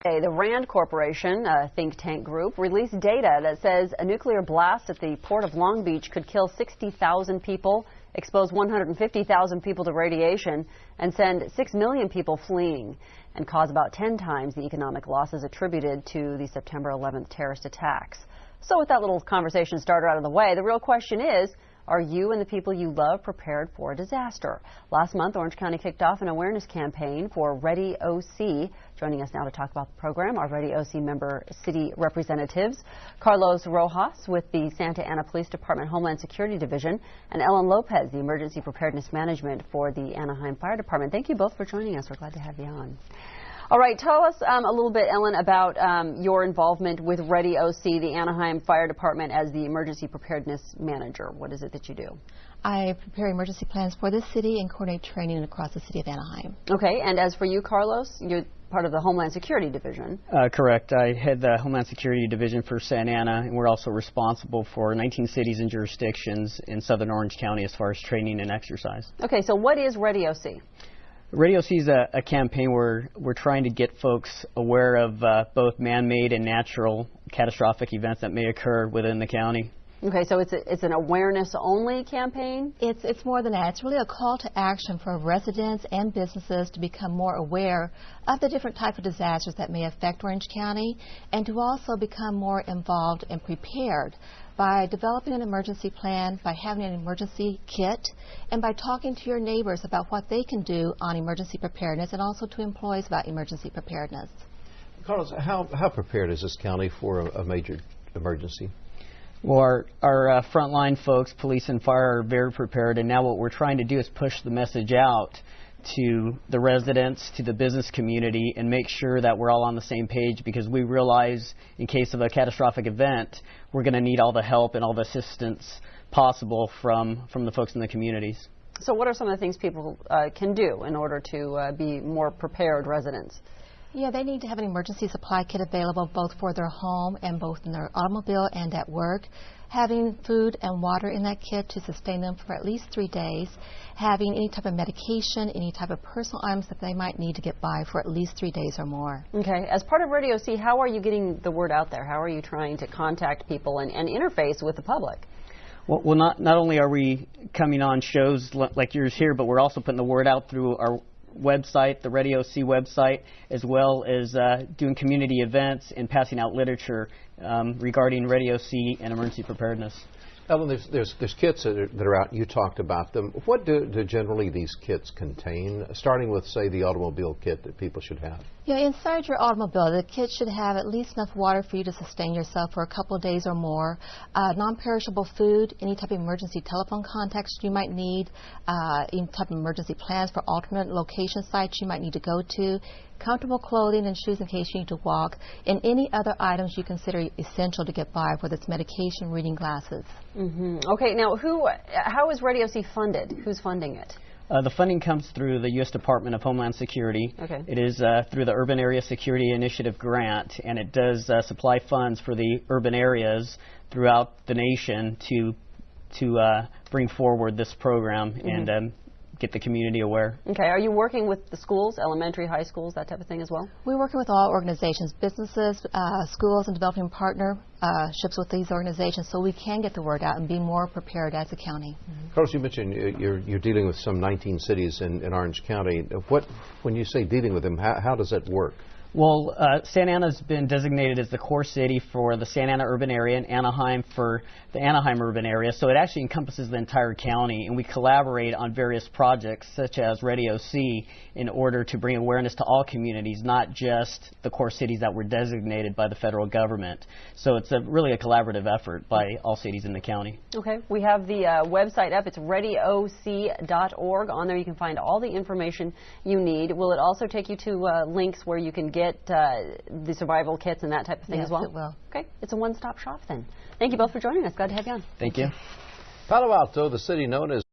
The RAND Corporation, a think tank group, released data that says a nuclear blast at the port of Long Beach could kill 60,000 people, expose 150,000 people to radiation, and send 6 million people fleeing, and cause about 10 times the economic losses attributed to the September 11th terrorist attacks. So with that little conversation starter out of the way, the real question is, are you and the people you love prepared for a disaster? Last month, Orange County kicked off an awareness campaign for ReadyOC. Joining us now to talk about the program are ReadyOC member city representatives Carlos Rojas with the Santa Ana Police Department Homeland Security Division and Ellen Lopez, the Emergency Preparedness Management for the Anaheim Fire Department. Thank you both for joining us. We're glad to have you on. All right, tell us a little bit, Ellen, about your involvement with ReadyOC, the Anaheim Fire Department, as the Emergency Preparedness Manager. What is it that you do? I prepare emergency plans for the city and coordinate training across the city of Anaheim. Okay, and as for you, Carlos, you're part of the Homeland Security Division. Correct. I head the Homeland Security Division for Santa Ana, and we're also responsible for 19 cities and jurisdictions in southern Orange County as far as training and exercise. Okay, so what is ReadyOC? ReadyOC is a campaign where we're trying to get folks aware of both man-made and natural catastrophic events that may occur within the county. Okay, so it's an awareness-only campaign? It's more than that. It's really a call to action for residents and businesses to become more aware of the different types of disasters that may affect Orange County, and to also become more involved and prepared by developing an emergency plan, by having an emergency kit, and by talking to your neighbors about what they can do on emergency preparedness, and also to employees about emergency preparedness. Carlos, how prepared is this county for a major emergency? Well, our frontline folks, police and fire, are very prepared, and now what we're trying to do is push the message out to the residents, to the business community, and make sure that we're all on the same page, because we realize in case of a catastrophic event, we're going to need all the help and all the assistance possible from the folks in the communities. So what are some of the things people can do in order to be more prepared residents? Yeah, they need to have an emergency supply kit available both for their home and both in their automobile and at work. Having food and water in that kit to sustain them for at least 3 days. Having any type of medication, any type of personal items that they might need to get by for at least 3 days or more. Okay. As part of ReadyOC, how are you getting the word out there? How are you trying to contact people and interface with the public? Well, not only are we coming on shows like yours here, but we're also putting the word out through our website, the ReadyOC website, as well as doing community events and passing out literature regarding ReadyOC and emergency preparedness. Ellen, there's kits that are out. You talked about them. What do generally these kits contain, starting with, say, the automobile kit that people should have? Yeah, inside your automobile, the kit should have at least enough water for you to sustain yourself for a couple of days or more. Non-perishable food, any type of emergency telephone contacts you might need, any type of emergency plans for alternate location sites you might need to go to, comfortable clothing and shoes in case you need to walk, and any other items you consider essential to get by, whether it's medication, reading glasses. Okay, now how is ReadyOC funded? Who's funding it? The funding comes through the U.S. Department of Homeland Security. Okay. It is through the Urban Area Security Initiative grant, and it does supply funds for the urban areas throughout the nation to bring forward this program and get the community aware. Okay. Are you working with the schools, elementary, high schools, that type of thing as well? We're working with all organizations, businesses, schools, and developing partnerships with these organizations so we can get the word out and be more prepared as a county. Carlos, you mentioned you're dealing with some 19 cities in Orange County. When you say dealing with them, how does that work? Well, Santa Ana's been designated as the core city for the Santa Ana urban area and Anaheim for the Anaheim urban area. So it actually encompasses the entire county, and we collaborate on various projects such as ReadyOC in order to bring awareness to all communities, not just the core cities that were designated by the federal government. So it's really a collaborative effort by all cities in the county. Okay. We have the website up. It's ReadyOC.org. On there you can find all the information you need. Will it also take you to links where you can get the survival kits and that type of thing as well? Yes, it will. Okay, it's a one-stop shop then. Thank you both for joining us. Glad to have you on. Thank you. Palo Alto, the city known as